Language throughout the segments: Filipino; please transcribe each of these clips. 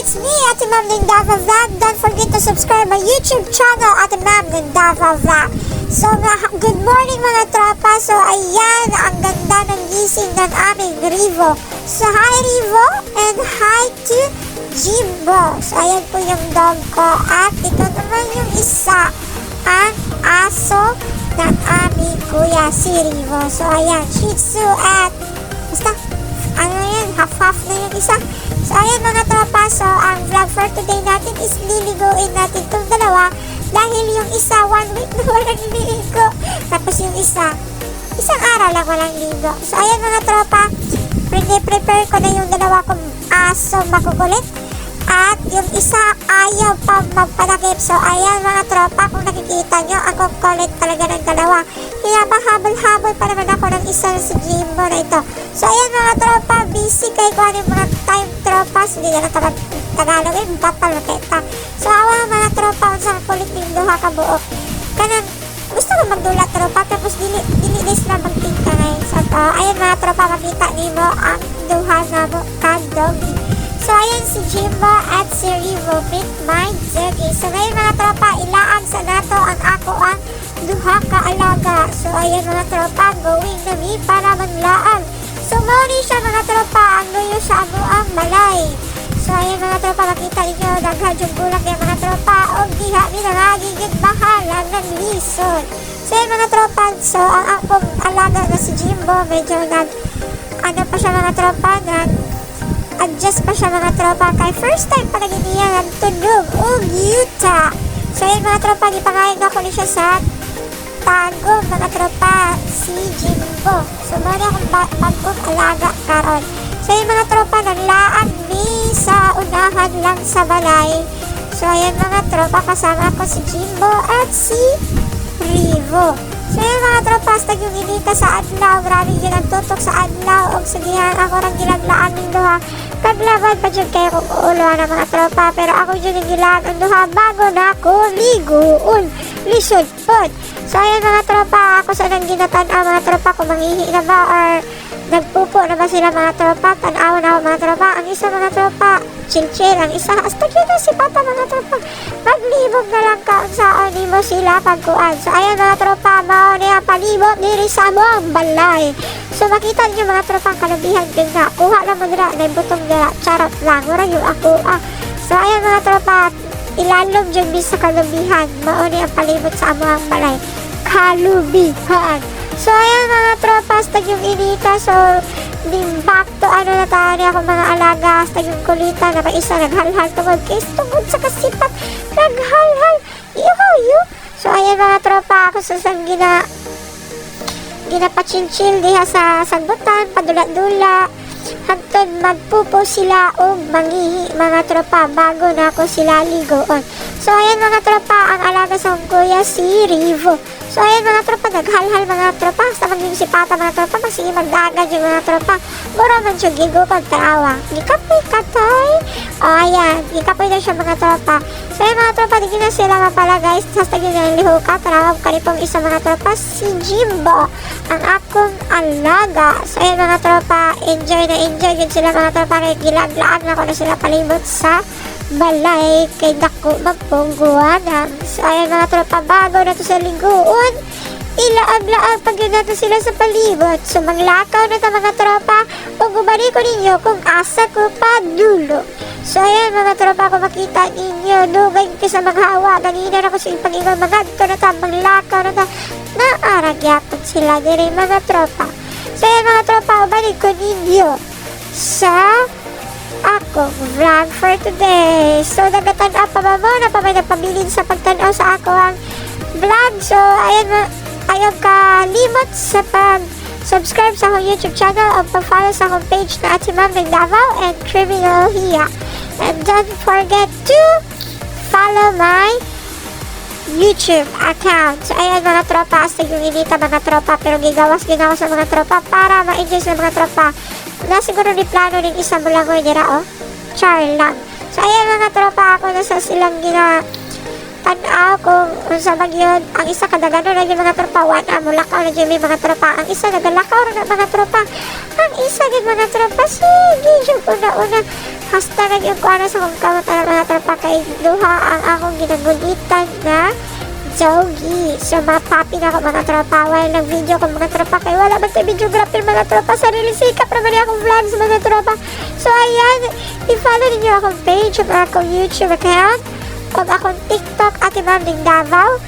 it's me, Ate Ma'am Lindava Vlog. Don't forget to subscribe my YouTube channel, Ate Ma'am Lindava Vlog. So, good morning mga tropa. So, ayan, ang ganda ng gising ng aming Rivo. So, hi Rivo, and hi to Jimbo. So, ayan po yung dog ko. At ito naman yung isa, ang aso ng aming kuya, si Rivo. So, ayan, Shih Tzu at, basta, ano yan, half-half na yung isa. So, ayan mga tropa, so ang vlog for today natin is liliguin natin itong dalawa dahil yung isa 1 week na walang niligo. Tapos yung isa, isang araw lang walang ligo. So, ayan mga tropa, prepare ko na yung dalawa kong aso makukulit. At yung isa ayaw pa magpanakip. So, ayan mga tropa, kung nakikita nyo, ako kulit talaga ng dalawa. Hinabahabol-habol pa naman ako ng isa si Jimbo na ito. So, ayan mga tropa, busy kayo kung ano yung mga time tropa. So, hindi na lang Tagalog eh, papalakita. So, awa mga tropa, kung saan kulit yung duha ka buok. Kanang, gusto ko magdula tropa, tapos dinilis na magtinta ngayon. So, ayan mga tropa, makita nimo ang duha na mo ka-doggy. So, ayan si Jimbo at si Rivo, meet my doggy. So, ngayon mga tropa, ilaan sa nato ang ako ang duha ka-alaga. So, ayan mga tropa, going na me para maglaan. So, mauli siya mga tropa, ang luyo sa amo ang malay. So, ayan mga tropa, makita ninyo, daghan yung gulang yung mga tropa, o diha ni nangagigit bahala ng lison. So, ayan mga tropa, so, ang akong alaga na si Jimbo, medyo ano pa siya mga tropa, adjust pa siya mga tropa, kay first time pa naging niya nagtunog, yuta. So, ayan mga tropa, ipangayag ako ni siya sa tago mga tropa, si Jimbo. So, muna akong bagong alaga karon. So, ayan mga tropa, naglaan ni sa unahan lang sa balay. So, ayan mga tropa, kasama ko si Jimbo at si Rivo. So, ayan mga tropa, hasta yung inita sa adlaw, grabe yun ang tutok sa adlaw, o sabihan ako ng gilaglaan ng duha. Kaglaban pa dyan kayo kung uuluan ng mga tropa, pero ako dyan yung gilaan ng duha bago na ako liguun. Lisod po. So, ayan mga tropa, ako sa nang ginatanaw mga tropa, kung mangihi na ba or nagpupo na ba sila mga tropa, tanaw na ako mga tropa. Ang isa mga tropa, chill-chill. Ang isa, hasta yun na si Papa mga tropa. Maglibog na lang ka sa mo sila pagkuan. So, ayan mga tropa, mao niya palibot diri sa buong balay. So, makita niyo mga tropa, kalabihan din na. Kuha lang mo nila, na butong nila. Charot lang, wala yung ako. So, ayan mga tropa, ilalog dyan din sa kalubihan. Mao niya palibot sa buong balay. Kalubihan. So, ayan mga tropa, hasta yung inita. So, back to ano na tayo niya ako mga alaga. Hasta yung kulita na isa naghalhal tungod. Kaya tungod sa kasipat, naghalhal. Iyo. So, ayan mga tropa, ako sa sang ginapachinchil diha sa sagbutan, padula-dula. Hangtod magpupo sila o mangihi mga tropa bago na ako sila ligoon. So, ayan mga tropa, ang alaga sa kuya si Rivo. So, ayan mga tropa, naghalhal mga tropa. Sa maging si Papa mga tropa, magsige magdagad yung mga tropa. Mura man siya gigo pagtaawa. Gikapoy katay. O, ayan, gikapoy na siya mga tropa. So, ayan mga tropa, di na sila mapala guys. Hasta yun na liho ka. Tarawag ka rin pong isa mga tropa, si Jimbo, ang akong alaga. So, ayan mga tropa, enjoy na enjoy yun sila mga tropa. Kaya gilaglaan na ko na sila palibot sa balay kay dako magpungguanang. So, ayan mga tropa, bago na to sa liguon, ilaag-laag pag yun nato sila sa palibot. So, maglakaw na to mga tropa, o gumani ko ninyo kung asa ko pa dulo. So, ayan mga tropa, kung makita ninyo, dugay ko sa maghawa, ganina na ko sa ipag-ingon, magadto na to, maglakaw na to, naaragyapon sila dire mga tropa. So, ayan mga tropa, balik ko ninyo sa ako vlog for today. So, nagtanaw pa ba mo na pa may nagpabilin sa pagtanaw sa ako ang vlog. So, ayan, ayaw kalimot sa pag-subscribe sa akong YouTube channel o pag-follow sa akong page na Ate Ma'am Davao and Criminal Hia. And don't forget to follow my YouTube account. So, ayan mga tropa, hasta yung inita mga tropa, pero gigawas sa mga tropa para ma-enjoy sa mga tropa. Na siguro ni plano ng isang bulangoy nila, char lang. So, ayan mga tropa, ako na sa silang tanaw kung sa bagyon. Ang isa kadagano na yung mga tropa, wana mo lakaw na yung mga tropa. Ang isa nagalakaw na mga tropa. Ang isa din mga tropa, sige, yung una-una Hashtag yung kuha sa kong kamot mga tropa kay duha ang akong ginagulitan na Jogi. So, mapapi na ako mga tropa. While nag-video ko mga tropa kay wala man tayo videographer mga tropa. Sarili sikap naman akong vlogs mga tropa. So, ayan. I-follow ninyo akong page, ang akong YouTube account, o akong TikTok, Ate Ma'am Ning Davao.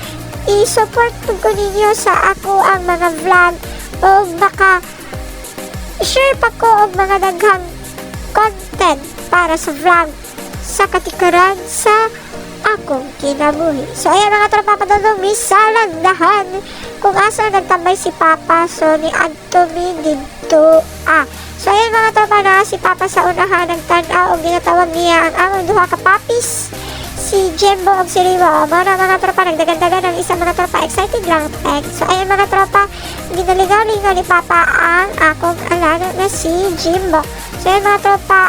I-support ko ninyo sa ako ang mga vlog o baka share pa ko og mga daghang content para sa vlog sa katikaran sa akong kinabuhi. So, ayan mga tropa, padulong misalandahan kung asa nagtambay si Papa. So, ni Anthony dito. So, ayan mga tropa na si Papa sa unahan nagtanaw o ginatawag niya ang among duha ka papis. Si Jimbo o si Riwa. Mga tropa, nagdagandagan ng isang mga tropa. Excited lang, peg. So, ayan mga tropa, ginaligaw-ligaw ni Papa ang akong alaga na si Jimbo. So, ayan mga tropa,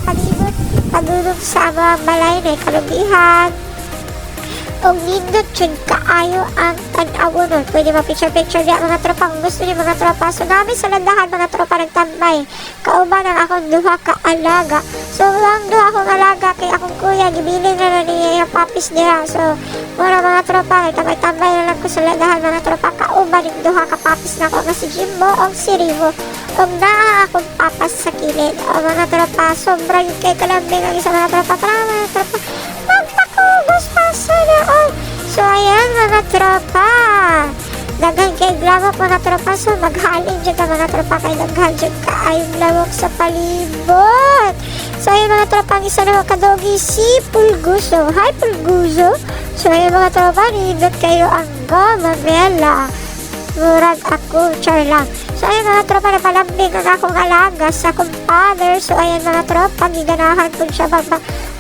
palibot padulong sa mga balay na kalubihan o nindot yun kaayo ang tanaw nun. Pwede ma-picture-picture niya mga tropa kung gusto niyo mga tropa. So namin sa landahan mga tropa nagtambay. Kauban ang akong duha ka alaga. So ang duha akong alaga kay akong kuya gibiling na niya yung papis niya. So mura mga tropa nagtambay-tambay na lang ko sa landahan mga tropa. Kauban yung duha ka papis na ko nga si Jimbo o si Rivo. Kung naa akong papas sa kilid o mga tropa, sobrang kay kalambing ang isa mga tropa. Tara mga tropa, magpakubos pa sana all. So ayan mga tropa, daghan kay lamok mga tropa. So maghalin dyan ka mga tropa kay daghan dyan ka ayong lamok sa palibot. So ayan mga tropa, ang isa naman kadogi si Pulguso. Hi Pulguso. So ayan mga tropa, nindot kayo ang gomamela. Murag ako, char lang. So ayan mga tropa, napalambing ang akong alaga sa akong father. So ayan mga tropa, giganahan ko siya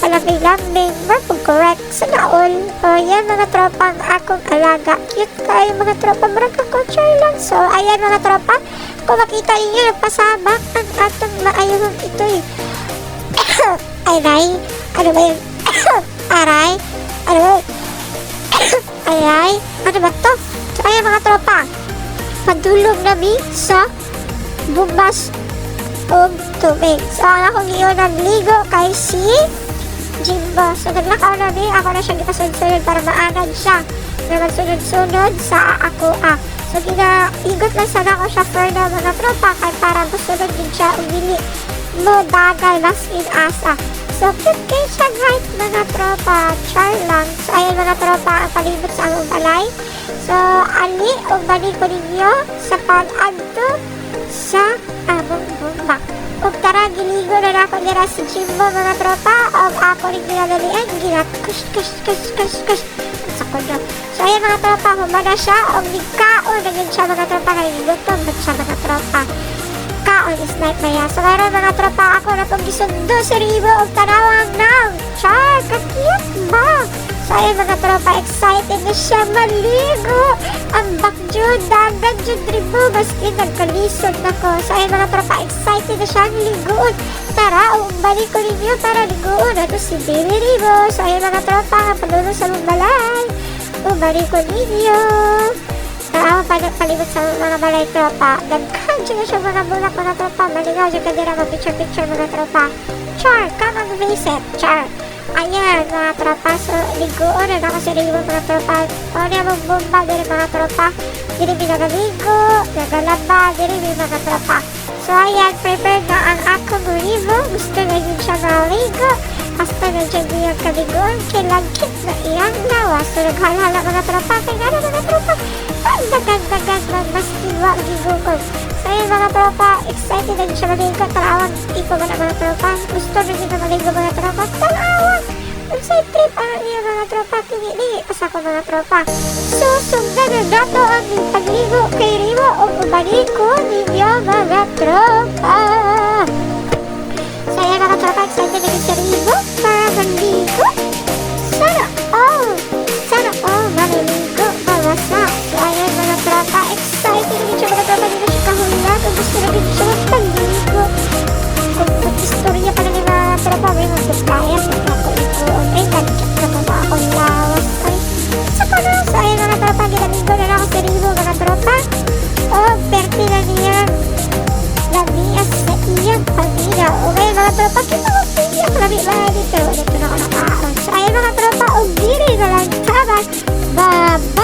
palambing-lambing. Marpag correct sa naol. O ayan mga tropa, ang akong alaga. Cute kayo mga tropa, murag ako, char lang. So ayan mga tropa, kung makita ninyo, nagpasabak ang atong maayong ito eh. Aray, ano ba yun? Aray, ano ba yun? Aray, ano ba to? So ayan mga tropa, padulong namin sa bumbas o tubig. So, ang akong iyon nagligo kay si Jimbo. So, naglakaw namin. Ako na siya gitasunod-sunod para maanad siya na magsunod-sunod sa ako. So, ginahigot lang sana ako siya for na mga tropa kaya para gusunod din siya umili mo dagay mas in asa. So, cute kayo siya guys mga tropa. Char lang. So, ayan mga tropa, ang palibot sa among balay. So, ali o balik ko ninyo sa pag-adto sa among bumbak. Kung tara, giligo na ako nila si Jimbo mga tropa. O ako rin ginadalian, ginat-kush. Sa kondo. So, ayan mga tropa, humana siya. O nagkaon na yun siya mga tropa. Kaya gutom na siya mga tropa. Kaon is night na yan. So, mayroon mga tropa ako na pong gisundo sa ribo o tanawang ng char. Kakiyat ba? So, ayan mga tropa, excited na siya maligo. Ang bakjud, dagat jud ribo, maski nagkalisod na ko. So, ayan mga tropa, excited na siya ligoon. Tara, balik ko ninyo para ligoon. Ito si Baby Ribo. So, ayan mga tropa, padulong sa mong balay. Balik ko ninyo. Tara, palibot sa mga balay tropa. Daghan dyan na siya mga bulak mga tropa. Maligaw dyan ka dira mag-picture-picture mga tropa. Char, come on visit, char. Ayan mga tropa, so ligoon na ako sa ligo mga tropa. O niya mong bomba diri mga tropa. Diri binagaligo, nagalaba, diri mga tropa. So ayan, prepared na ang akong ligo. Gusto na yun siya maligo. Hasta na dyan niyang kaligoon. Kilagkit na iyang lawa. So naghalhala mga tropa. Kaya nga mga tropa, ang dagan-dagan na mas kiwa ligo ko. So ayan mga tropa, excited na siya maligo. Talawag, ito mga tropa. Gusto na dito maligo mga tropa. Talawag! Side trip ang iya mga tropa. Kini pas ako mga tropa. So sundan na dato ang pagligo kay Rivo o umalik ko ninyo mga tropa. So ayan mga tropa, excited na si Rivo para maligo. Sana all maliligo mawasa. So ayan mga tropa, excited na siya mga tropa. Dito siya kahulat o gusto na din siya magpaligo. Kung istorya pala ni mga tropa, may magpapaya sa ako ito. Ay, nagkit na ba akong lawas. Ay, saka na. So ayan mga tropa, ginamigo na ako sa Rivo mga tropa. O, perti na niya lamiya sa iyang pamilya. Okay mga tropa, kita mo piyak lami mga dito. Dito na ako nakaon. So ayun mga tropa, og diri na lang kaban. Bye-bye!